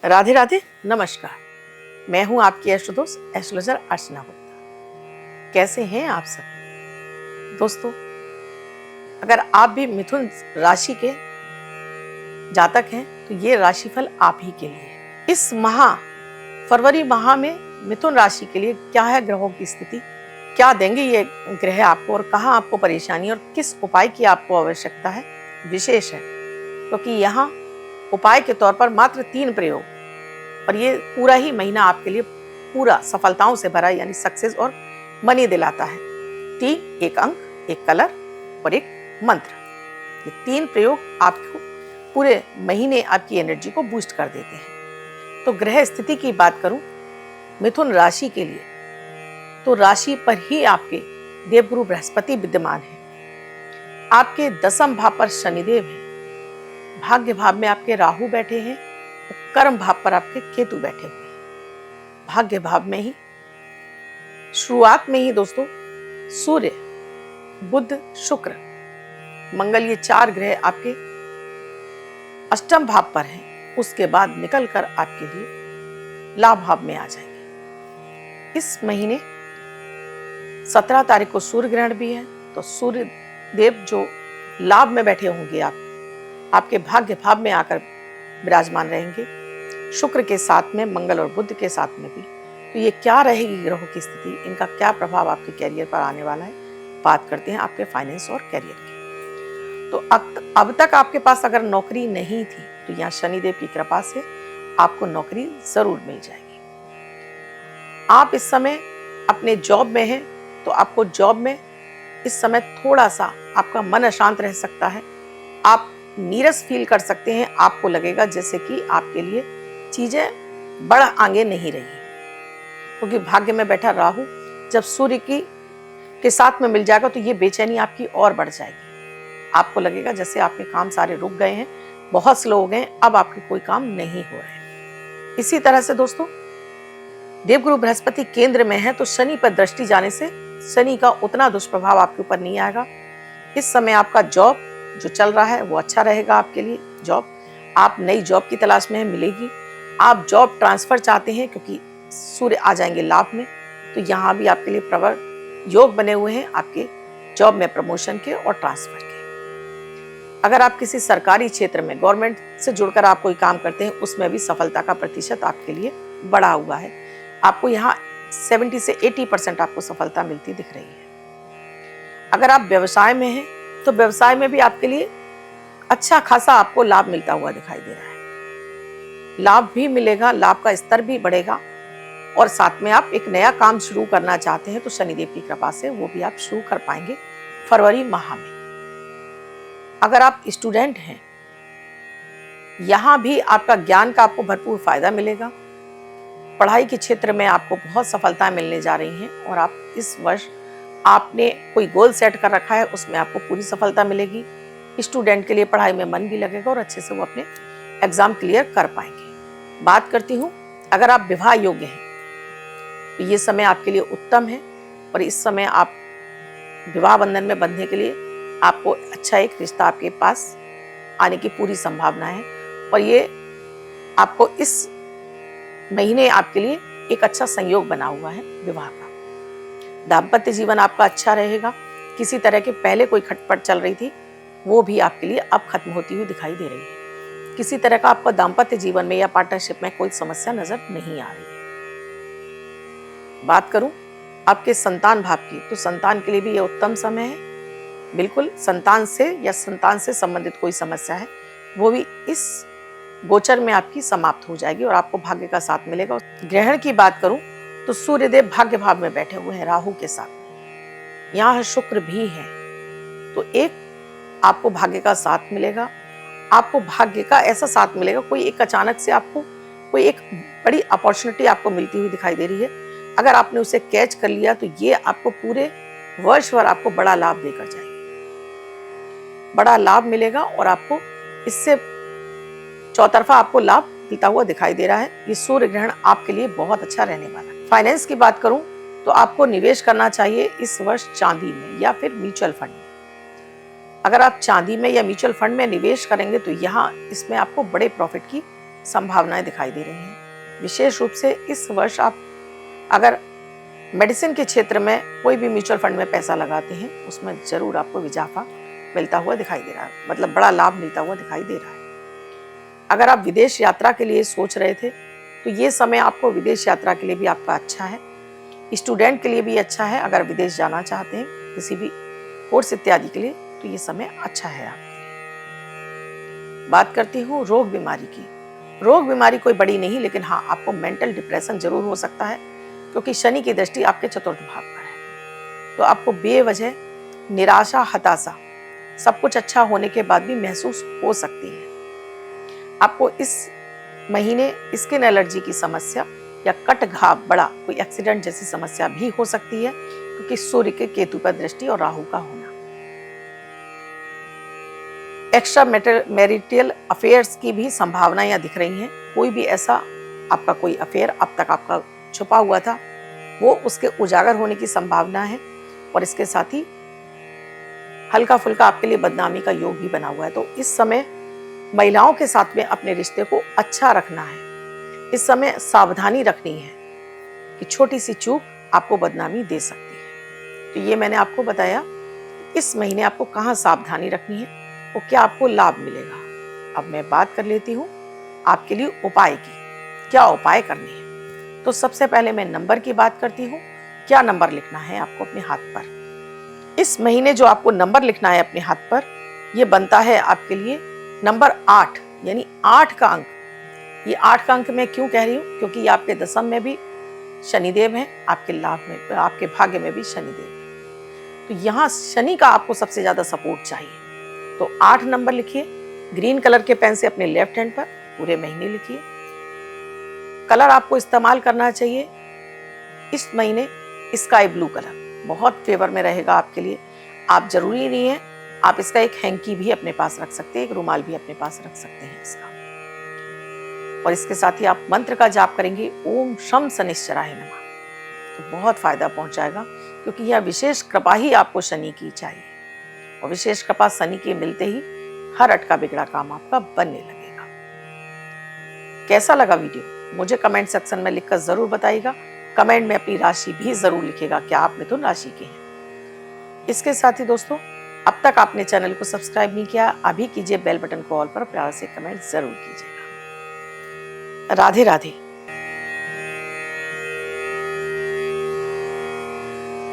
राधे राधे, नमस्कार। मैं हूं आपकी एस्ट्रो दोस्त एस्ट्रोलॉजर अर्चना गुप्ता। कैसे हैं आप सब दोस्तों? अगर आप भी मिथुन राशि के जातक हैं तो ये राशिफल आप ही के लिए। इस माह फरवरी माह में मिथुन राशि के लिए क्या है ग्रहों की स्थिति, क्या देंगे ये ग्रह आपको और कहाँ आपको परेशानी और किस उपाय की आपको आवश्यकता है, विशेष है क्योंकि यहाँ उपाय के तौर पर मात्र 3 प्रयोग और ये पूरा ही महीना आपके लिए पूरा सफलताओं से भरा यानी सक्सेस और मनी दिलाता है। 3 एक अंक, एक कलर और एक मंत्र, ये 3 प्रयोग आपको पूरे महीने आपकी एनर्जी को बूस्ट कर देते हैं। तो ग्रह स्थिति की बात करूं मिथुन राशि के लिए तो राशि पर ही आपके देवगुरु बृहस्पति विद्यमान है। आपके 10वें भाव पर शनिदेव है, भाग्य भाव में आपके राहु बैठे हैं, कर्म भाव पर आपके केतु बैठे हुए हैं। भाग्य भाव में ही शुरुआत में ही दोस्तों सूर्य, बुध, शुक्र, मंगल, ये 4 ग्रह आपके 8वें भाव पर हैं। उसके बाद निकलकर आपके लिए लाभ भाव में आ जाएंगे। इस महीने 17 तारीख को सूर्य ग्रहण भी है, तो सूर्य देव जो लाभ में बैठे होंगे आपके भाग्य भाव में आकर विराजमान रहेंगे, शुक्र के साथ में, मंगल और बुध के साथ में भी। तो ये क्या रहेगी ग्रहों की स्थिति, इनका क्या प्रभाव आपके कैरियर पर आने वाला है। बात करते हैं आपके फाइनेंस और कैरियर की। तो अब तक आपके पास अगर नौकरी नहीं थी तो यहाँ शनिदेव की कृपा से आपको नौकरी जरूर मिल जाएगी। आप इस समय अपने जॉब में हैं तो आपको जॉब में इस समय थोड़ा सा आपका मन अशांत रह सकता है, आप नीरस फील कर सकते हैं। आपको लगेगा जैसे कि आपके लिए चीजें बढ़ आगे नहीं रही, क्योंकि भाग्य में बैठा राहु जब सूर्य के साथ में मिल जाएगा तो ये बेचैनी आपकी और बढ़ जाएगी। आपको लगेगा जैसे आपके काम सारे रुक गए हैं, बहुत स्लो हो गए हैं, अब आपके कोई काम नहीं हो रहे हैं। इसी तरह से दोस्तों देवगुरु बृहस्पति केंद्र में है तो शनि पर दृष्टि जाने से शनि का उतना दुष्प्रभाव आपके ऊपर नहीं आएगा। इस समय आपका जॉब जो चल रहा है वो अच्छा रहेगा आपके लिए। जॉब, आप नई जॉब की तलाश में है, मिलेगी। आप जॉब ट्रांसफर चाहते हैं क्योंकि सूर्य आ जाएंगे लाभ में, तो यहाँ भी आपके लिए प्रबल योग बने हुए हैं आपके जॉब में प्रमोशन के और ट्रांसफर के। अगर आप किसी सरकारी क्षेत्र में गवर्नमेंट से जुड़कर आप कोई काम करते हैं उसमें भी सफलता का प्रतिशत आपके लिए बढ़ा हुआ है। आपको यहाँ 70 से 80% आपको सफलता मिलती दिख रही है। अगर आप व्यवसाय में हैं तो व्यवसाय में भी आपके लिए अच्छा खासा आपको लाभ मिलता हुआ दिखाई दे रहा है। लाभ भी मिलेगा, लाभ का स्तर भी बढ़ेगा और साथ में आप एक नया काम शुरू करना चाहते हैं तो शनिदेव की कृपा से वो भी आप शुरू कर पाएंगे फरवरी माह में। अगर आप स्टूडेंट हैं, यहां भी आपका ज्ञान का आपको भरपूर फायदा मिलेगा। पढ़ाई के क्षेत्र में आपको बहुत सफलताएं मिलने जा रही हैं और आप इस वर्ष आपने कोई गोल सेट कर रखा है उसमें आपको पूरी सफलता मिलेगी। स्टूडेंट के लिए पढ़ाई में मन भी लगेगा और अच्छे से वो अपने एग्जाम क्लियर कर पाएंगे। बात करती हूँ अगर आप विवाह योग्य हैं तो ये समय आपके लिए उत्तम है और इस समय आप विवाह बंधन में बंधने के लिए आपको अच्छा एक रिश्ता आपके पास आने की पूरी संभावना है और ये आपको इस महीने आपके लिए एक अच्छा संयोग बना हुआ है विवाह का। दाम्पत्य जीवन आपका अच्छा रहेगा। किसी तरह के पहले कोई खटपट चल रही थी वो भी आपके लिए अब खत्म होती हुई दिखाई दे रही है। किसी तरह का आपका दाम्पत्य जीवन में या पार्टनरशिप में कोई समस्या नजर नहीं आ रही है। बात करूं आपके संतान भाव की तो संतान के लिए भी यह उत्तम समय है। बिल्कुल संतान से संबंधित कोई समस्या है वो भी इस गोचर में आपकी समाप्त हो जाएगी और आपको भाग्य का साथ मिलेगा। ग्रहण की बात करूं तो सूर्यदेव भाग्य भाव में बैठे हुए हैं राहु के साथ, यहाँ शुक्र भी है, तो एक आपको भाग्य का साथ मिलेगा। आपको भाग्य का ऐसा साथ मिलेगा, कोई एक अचानक से आपको कोई एक बड़ी अपॉर्चुनिटी आपको मिलती हुई दिखाई दे रही है। अगर आपने उसे कैच कर लिया तो ये आपको पूरे वर्ष भर आपको बड़ा लाभ देकर जाएगी, बड़ा लाभ मिलेगा और आपको इससे चौतरफा आपको लाभ मिलता हुआ दिखाई दे रहा है। ये सूर्य ग्रहण आपके लिए बहुत अच्छा रहने वाला है। फाइनेंस की बात करूं तो आपको निवेश करना चाहिए इस वर्ष चांदी में या फिर म्यूचुअल फंड में। अगर आप चांदी में या म्यूचुअल फंड में निवेश करेंगे तो यहाँ इसमें आपको बड़े प्रॉफिट की संभावनाएं दिखाई दे रही हैं। विशेष रूप से इस वर्ष आप अगर मेडिसिन के क्षेत्र में कोई भी म्यूचुअल फंड में पैसा लगाते हैं, उसमें जरूर आपको इजाफा मिलता हुआ दिखाई दे रहा है, मतलब बड़ा लाभ मिलता हुआ दिखाई दे रहा है। अगर आप विदेश यात्रा के लिए सोच रहे थे तो ये समय आपको विदेश यात्रा के लिए भी आपका अच्छा है। स्टूडेंट के लिए भी अच्छा है। अगर विदेश जाना चाहते हैं किसी भी कोर्स इत्यादि के लिए तो ये समय अच्छा है आपके लिए। बात करती हूँ रोग बीमारी की। रोग बीमारी कोई बड़ी नहीं, लेकिन हाँ, आपको मेंटल डिप्रेशन जरूर हो सकता है, क्योंकि शनि की दृष्टि आपके चतुर्थ भाव पर है। तो आपको बेवजह निराशा, हताशा सब कुछ अच्छा होने के बाद भी महसूस हो सकती है। आपको इस महीने स्किन एलर्जी की समस्या या कट घाव, बड़ा कोई एक्सीडेंट जैसी समस्या भी हो सकती है, क्योंकि सूर्य के केतु पर दृष्टि और राहु का होना। एक्स्ट्रा मैरिटल अफेयर्स की भी संभावनाएं दिख रही हैं। कोई भी ऐसा आपका कोई अफेयर अब तक आपका छुपा हुआ था, वो उसके उजागर होने की संभावना है। और इसके साथ ही हल्का फुल्का आपके लिए बदनामी का योग भी बना हुआ है। तो इस समय महिलाओं के साथ में अपने रिश्ते को अच्छा रखना है। इस समय सावधानी रखनी है कि छोटी सी चूक आपको बदनामी दे सकती है। तो ये मैंने आपको बताया इस महीने आपको कहाँ सावधानी रखनी है और क्या आपको लाभ मिलेगा। अब मैं बात कर लेती हूँ आपके लिए उपाय की, क्या उपाय करने हैं। तो सबसे पहले मैं नंबर की बात करती हूँ। क्या नंबर लिखना है आपको अपने हाथ पर। इस महीने जो आपको नंबर लिखना है अपने हाथ पर, यह बनता है आपके लिए नंबर 8, यानी 8 का अंक। ये 8 का अंक मैं क्यों कह रही हूँ, क्योंकि ये आपके दशम में भी शनिदेव हैं, आपके लाभ में, आपके भाग्य में भी शनिदेव हैं। तो यहाँ शनि का आपको सबसे ज्यादा सपोर्ट चाहिए। तो 8 नंबर लिखिए। ग्रीन कलर के पेन से अपने लेफ्ट हैंड पर पूरे महीने लिखिए। कलर आपको इस्तेमाल करना चाहिए इस महीने स्काई ब्लू कलर, बहुत फेवर में रहेगा आपके लिए। आप जरूरी नहीं है, आप इसका एक हैंकी भी अपने पास रख सकते हैं, एक रुमाल भी अपने पास रख सकते हैं इसका। और इसके साथ ही आप मंत्र का जाप करेंगे, ओम शम शनिश्चराय नमः, तो बहुत फायदा पहुंचाएगा, क्योंकि यह विशेष कृपा ही आपको शनि की चाहिए। और विशेष कृपा शनि के मिलते ही हर अटका बिगड़ा काम आपका बनने लगेगा। कैसा लगा वीडियो मुझे कमेंट सेक्शन में लिखकर जरूर बताइएगा। कमेंट में अपनी राशि भी जरूर लिखिएगा, क्या आप मिथुन राशि के हैं। इसके साथ ही दोस्तों, अब तक आपने चैनल को सब्सक्राइब नहीं किया, अभी कीजिए। बेल बटन को ऑल पर प्यार से कमेंट जरूर कीजिएगा। राधे राधे।